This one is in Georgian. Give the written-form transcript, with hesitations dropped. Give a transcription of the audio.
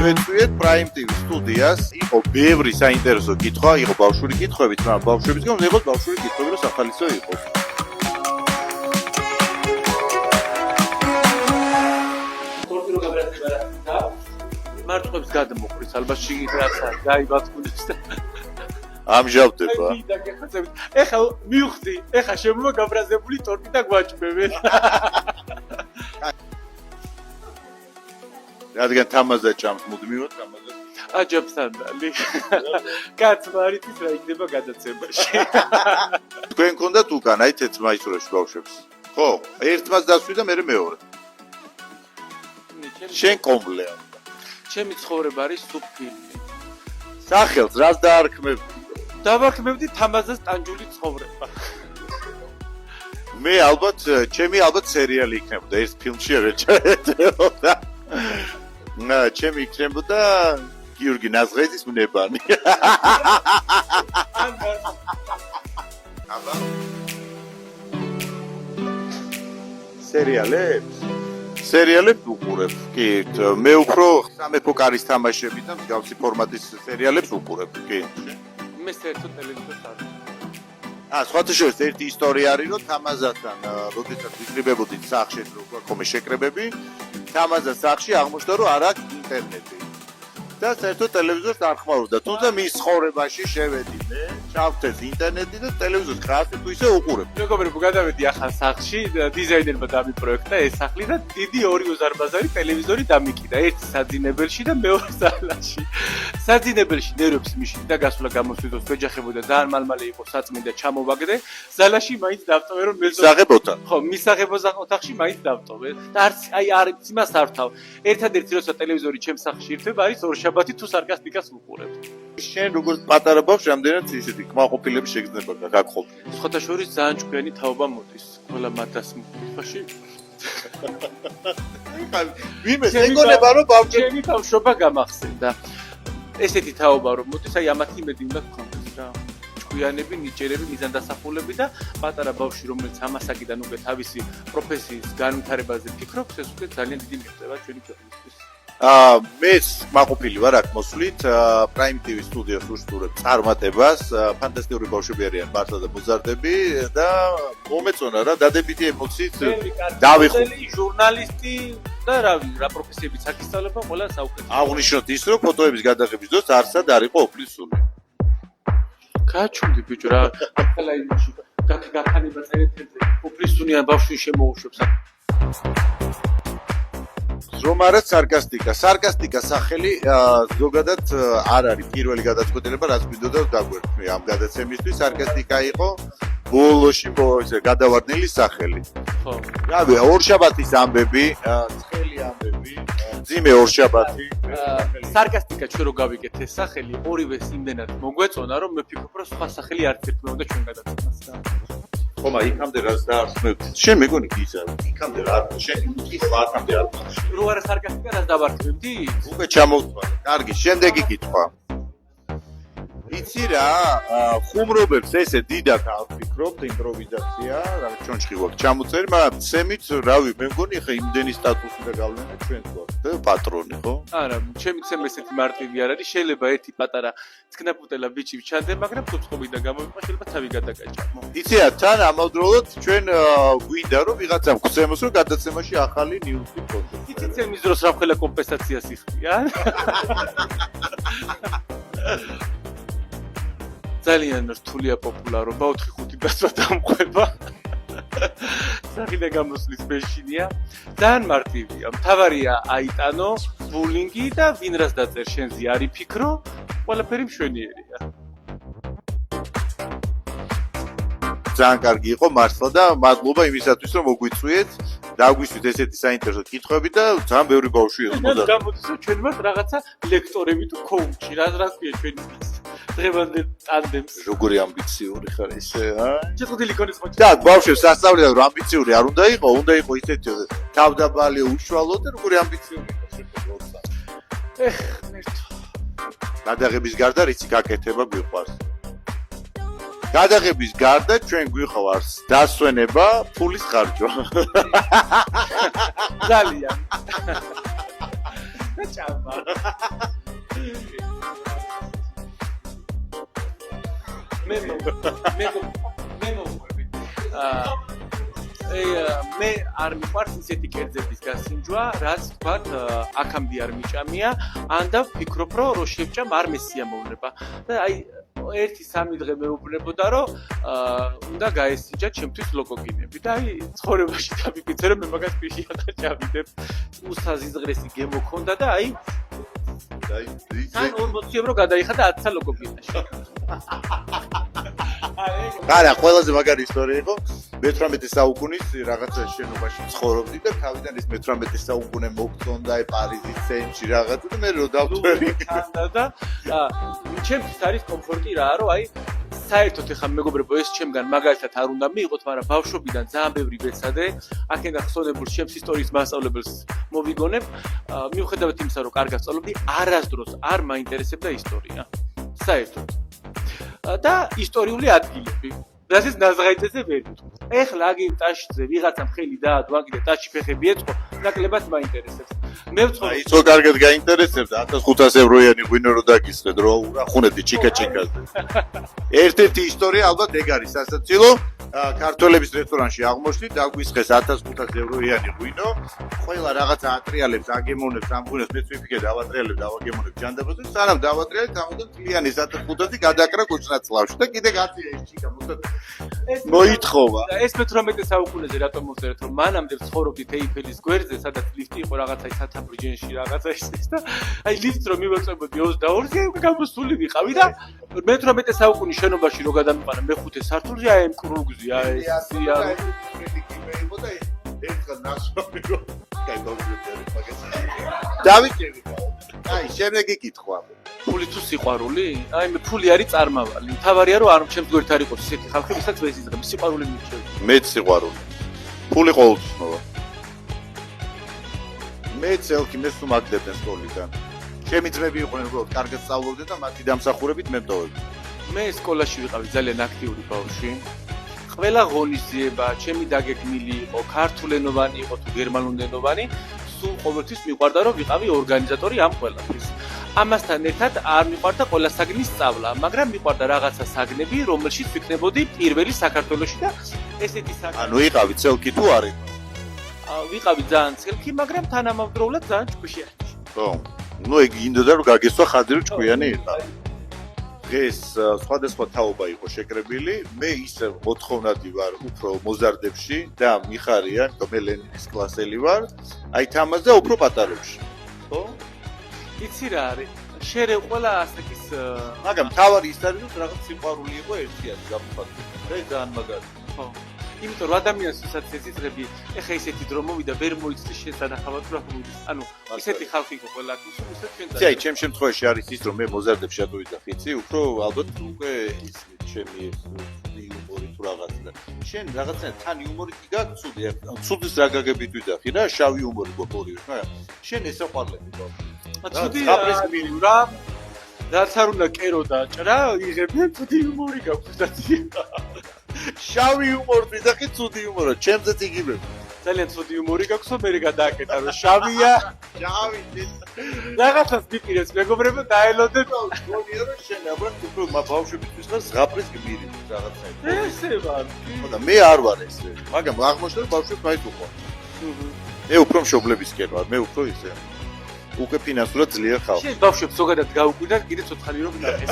გვეწვიეთ Prime TV სტუდიას. იყო ბევრი საინტერესო კითხვა, იყო ბავშვური კითხვებით, მაგრამ ბავშვებისგან უნდა იყოს ბავშვური კითხვები, რომ სახალისო იყოს. თორტი რო გაბრაზდება და მარტყებს გადმოხრის, ალბათ შიგნითა გაიბათქულის და ამჟავდება. ეხა მივხვდი, ეხა შემოვა გაბრაზებული თორტი და გვაჭმევე. რადგან თამაზე ჭამს მუდმივად თამაზე. აჯაბსანდალი. კაცმა არ იცის რა იქნება გადაცემაში. თქვენ გქონდათ უკან აი თეთრმაისურაში ბავშვებს. ხო, ერთმაც დასვი და მე მეორე. შენ კომბლეა. ჩემი ცხოვრება არის სუბფილმი. სახელს რას დაარქმევდი? დავარქმევდი თამაზას ტანჯული ცხოვრება. მე ჩემი ალბათ სერიალი იქნებოდა ერთ ფილმში არ ჩაეწეროდა. ჩემი იქნებოდა გიორგი ნაზღეძის მნებანი. აბა სერიალებს უყურებ. კი, მე უფრო სამეფო კარის თამაშები და მსგავსი ფორმატის სერიალებს უყურებ. კი. მე საერთოდ ტელევიზორს არ სხვათა შორის ერთი ისტორია არის, რომ თამაზასთან, როდესაც ვიკრიბებოდით სახლში, რო გქონდა შეკრებები, თამაზას სახლში აღმოჩნდა, რომ არ აქვს ინტერნეტი. და საერთოდ ტელევიზორს არ ხმარობდა. თუმცა მის ცხოვრებაში შევედი მე, ჩავთეს ინტერნეტი და ტელევიზორს ხართ თუ ისე უყურებ. მეგობრებო, გადავედი ახლა სახლში, დიზაინერმა დამიპროექტა ეს სახლი და დიდი ორი უზარმაზარი ტელევიზორი დამიკიდა, ერთი საძინებელში და მეორე ზალაში. საძინებელში ნერვებს მიშნი და გასვლა გამოსვიდოს ვეჯახებოდა, ძალიან მალმალე იყო საწმინდა ჩამოვაგდე, ზალაში მაინც დავტოვე რომ მისაღებოთა. ხო, მისაღებო ოთახში მაინც დავტოვე. და არც არ იმას არ თავ. ერთადერთი როცა ტელევიზორი ჩემს სახლში ირთვება არის ორშაბათი თუ სარკასტიკას ვუყურებ. შენ როგორც პატარა ბავშვი რამდენად ისეთი კმაყოფილები შეგრძნება გაგყოფილი. სხვათა შორის ძალიან ჭკვიანი თაობა მოდის ყველა მათას მკითხაში. ვინმე ეგონება რომ ბავშვი ჩემი ბავშვობა გამახსენდა. ესეთი თაობა რომ მოდის, აი ამათი იმედი უნდა გქონდეს რა. ჭკვიანები, ნიჭერები, მიზანდასახულები და პატარა ბავშვი რომელიც ამასაკიდან უკვე თავისი პროფესიის განვითარებაზე ფიქრობს, ეს უკვე ძალიან დიდი მიღწევა ჩვენი ქვეყნისთვის. მე მაყოფილი ვარ აქ მოსვლით Prime TV სტუდიას უშურებ წარმატებას, ფანტასტიკური ბავშვები არიან მართლა და მოზარდები და მომეწონა რა დადებითი ემოციით დავიხუტი ჟურნალისტი და რა პროფესიებიც აქისწავლება ყველა საუკეთესო. აღნიშნოთ ის რომ ფოტოების გადაღების დროს არსად არ იყო ოფლისული. გაჩუმდი ბიჭო რა, ახლა იმაში გაქანება წერეთებზე ოფლისუნიან ბავშვი შემოუშვებს. რომ არა სარკასტიკა სახელი ზოგადად არ არის პირველი გადაწყვეტილება რაც მინდოდა დაგვერქვი ამ გადაცემისთვის სარკასტიკა იყო ბოლოში გადავარდნილი სახელი. ხო. რავი ორშაბათის ამბები, ცხელი ამბები, ძიმე ორშაბათი. სარკასტიკა ჩვენ რო გავიგეთ ეს სახელი ორივეს იმდენად მოგვეწონა რომ მე ვფიქრობ რომ სხვა სახელი არ თერთმეოდა ჩვენ გადაცემას და ხომა იქამდე რაც დაარსმევთ. შენ მეგონი გიზარ, იქამდე რა შენ კითხვა აქამდე არ მაქვს. რო არა სარკასტიკა რაც დავარქმევდი? უკვე ჩამოვთვალე. კარგი, შემდეგი კითხვა. იცი რა, ხუმრობებს ესე დიდად არ ვფიქრობთ იმპროვიზაცია, რა ჩონჩხი გვაქვს ჩამოწერი, მაგრამ ცემით, რავი, მე მგონი ხა იმდენი სტატუსი და გავლენა ჩვენ გვაქვს და პატრონი, ხო? არა, ჩემი ცემ ესეთი მარტივი არ არის, შეიძლება ერთი პატარა ცქნაპუტელა ბიჭი ჩანდე, მაგრამ ფუწყობიდან გამოვიყვა, შეიძლება თავი გადაგაჭამო. იცი რა, თან ამავდროულად ჩვენ გვინდა რომ ვიღაცამ გვცემოს რომ გადაცემაში ახალი ნიუსი გქონდეს. იცი ცემის დროს რა ყველა კომპენსაციას იხდია? ძალიან რთულია პოპულარობა 4-5 გასვა დამყვება. სახიდან გამოსვლის მეშინია. ძალიან მარტივია. მთავარია აიტანო, ბულინგი და ვინ რას დაწერს შენზე არ იფიქრო, ყველაფერი მშვენიერია. ძალიან კარგი იყო მართლა და მადლობა იმისათვის რომ მოგვიწვიეთ. დაგვისვით ესეთი საინტერესო კითხვები და ძალიან ბევრი ბავშვი იყო მოზარდი. გამოდის რომ ჩვენ ვართ რაღაცა ლექტორები თუ კოუჩი, რა ქვია ჩვენი დღევანდელ ტანდემს. როგორი ამბიციური ხარ ისე, შეწყვეტილი ქონის მოჭი. და ბავშვებს ასწავლიან რომ ამბიციური არ უნდა იყო ისეთი თავდაბალი უშუალო და როგორი ამბიციური იყო შეფეროცა. მერტო. გადაღების გარდა რიცი გაკეთება გვიყვარს. გადაღების გარდა ჩვენ გვიყვარს დასვენება, ფულის ხარჯვა. ძალიან. ჩავა. მე არ მიყვარს ისეთი კერძების გასინჯვა, რაც თქვათ, აქამდე არ მიჭამია, ან და ვფიქრობ, რომ შევჭამ არ მესიამოვნება. და აი ერთი სამი დღე მეუბნებოდა, რომ უნდა გაესინჯა ჩემთვის ლოკოგინები და აი ცხოვრებაში დავიფიქრე, რომ მე მაგას პირში აღარ ჩავიდებ. უსაზიზღრესი გემოქონდა და აი 40 ევრო გადაიხადა 10 ლოკოგინაში. არა, ყველაზე მაგარი ისტორია იყო. მე-18 საუკუნის რაღაცა შენობაში ცხოვრობდი და თავიდან ის მე-18 საუკუნე მოგწონდა პარიზის ცენტრში რაღაცა და მე რო დავწერი და ჩემთვის არის კომფორტი რა, რომ აი საერთოდ ეხლა მეგობრებო ეს ჩემგან მაგალითად არ უნდა მიიღოთ, მაგრამ ბავშვობიდან ძალიან ბევრი ვეცადე, აქედან ხსონებულ ჩემს ისტორიის მასწავლებელს მოვიგონებ, მიუხედავად იმისა, რომ კარგად სწავლობდი, არასდროს არ მაინტერესებდა ისტორია. საერთოდ. და ისტორიული ადგილები. რასაც ნაზღაიტეზე ვერ ვიტყვი. ეხლა აგერ ტაშზე ვიღაცამ ხელი დაადვაგდა, ტაში ფეხები ეწყო, ნაკლებად მაინტერესებს. მე ვცხოვრობ. აი, ცოტა კარგად გაინტერესებდა 1500 ევროიანი ღვინო რო დაგისხდეთ, რო ახუნეთი ჩიკა-ჩიკაზე. ერთ-ერთი ისტორია ალბათ ეგ არის სასაცილო. ქართველების რესტორანში აღმოჩნდით, დაგვისხეს 1500 ევროიანი ღვინო. ყველა რაღაცა ატრიალებს, აგემონებს, ამ ღვინოს მეც ვიფიქრე დავატრიალებ, დავაგემონებ ჯანდაბოზე. სანამ დავატრიალებ, თამოდან თლიანი 1500 გადაკრა კუჭნაცლავში და კიდე გაწია ეს ჩიკა მუსად. მოითხოვა. ეს მე-18 საუკუნეზე რატომ მოვწერეთ, რომ მანამდე ვცხოვრობდით ეიფელის გვერდზე, სადაც ლიფტი იყო რაღაცა სათაბრიჯენში რაღაცა ის და აი ლიფტს რომ მივაწებოდი 22-ზე, გამოსული ვიყავი და მე-18 საუკუნის შენობაში რო გადამიყარა მე-5 სართულზე, აი ამ კრუგზი, აი ეს სიარო. დავიჭერე. აი, შემდეგი კითხვა. ფული თუ სიყვარული? აი მე ფული არის წარმავალი. თავარია რომ არ ჩემს გვერდით არ იყოს ისეთი ხალხი, ვისაც ვეზიზღებ. სიყვარული მიჩვევ. მეც სიყვარული. ფული ყოველთვის მოვა. მეც ელქი მე სუმაგდებდნენ სკოლიდან. ჩემი ძმები იყვნენ უბრალოდ კარგად სწავლობდნენ და მათი დამსახურებით მე მტოვებდი. მე სკოლაში ვიყავი ძალიან აქტიური ბავშვი. ყველა ღონისძიება, ჩემი დაგეგმილი იყო, ქართულენოვანი იყო თუ გერმანულენოვანი, სულ ყოველთვის მიყვარდა რომ ვიყავი ორგანიზატორი ამ ყველაფრის. ამასთან ერთად არ მიყვარდა ყველა საგნის სწავლა, მაგრამ მიყვარდა რაღაცა საგნები, რომელშიც ვიქნებოდი პირველი საქართველოში და ესეთი საგნები. ანუ იყავი ცელკი თუ არ იყო? ვიყავი ძალიან ცელკი, მაგრამ თანამავდროულად ძალიან ჭკვიანი. ხო. ნუ ეგ ინდოდა რომ გაგესვა ხადი რომ ჭკვიანი იყო. დღეს სხვადასხვა თაობა იყო შეკრებილი, მე ისე მოთხოვნადი ვარ უფრო მოზარდებში და მიხარია, რომ მე ლენინის კლასელი ვარ, აი თამაზე და უფრო პატარებში. ხო? იცი რა არის? შერე ყველა ასაკის მაგრამ თავარი ის არის რომ რაღაც სიყვარული იყო ერთიანი გაფუხატი. და ძალიან მაგარი. ხო. იმიტომ რომ ადამიანს ვისაც ეძიძღები, ეხა ისეთი დრო მოვიდა, ვერ მოიცდის შესანახავად რა მოდის. ანუ ისეთი ხალხი იყო ყველა ის ჩვენ წა. აი, ჩემ შემთხვევაში არის ის რომ მე მოზარდებში შედავიდა ხიცი, უფრო ალბათ უკვე ის ჩემი იუმორი თუ რაღაც და შენ რაღაცა თან იუმორი კი გაქვს ცუდი, ცუდის რა გაგებით ვიდახი რა, შავი იუმორი გქონია, რა. შენ ესე ყვარლები ბავშვი. ცუდი რა რაც არ უნდა კერო და ჭრა, იღებენ ცუდი იუმორი გაქვს და შავი იუმორი ვიდახი ცუდი იუმორა, ჩემზეც იგივები. ძალიან ცუდი იუმორი გაქვს, მე გადააკეთა რომ შავია. შავი რაღაცას მიპირებს მეგობრებო დაელოდეთ. გონია რომ შენ აბრალ უფრო ბავშვებისთვის ხარ ზღაპრის გმირი რაღაცა. ესე ვარ. ხოდა მე არ ვარ ესე. მაგრამ აღმოჩნდა რომ ბავშვებს მაინც უყვარს. მე უფრო მშობლებისკენ ვარ, მე უფრო ისე. უკვე ფინანსურად ძლიერ ხალხი. შენ ბავშვებს ზოგადად გაუკვირდა კიდე ცოცხალი რომ ნახეს.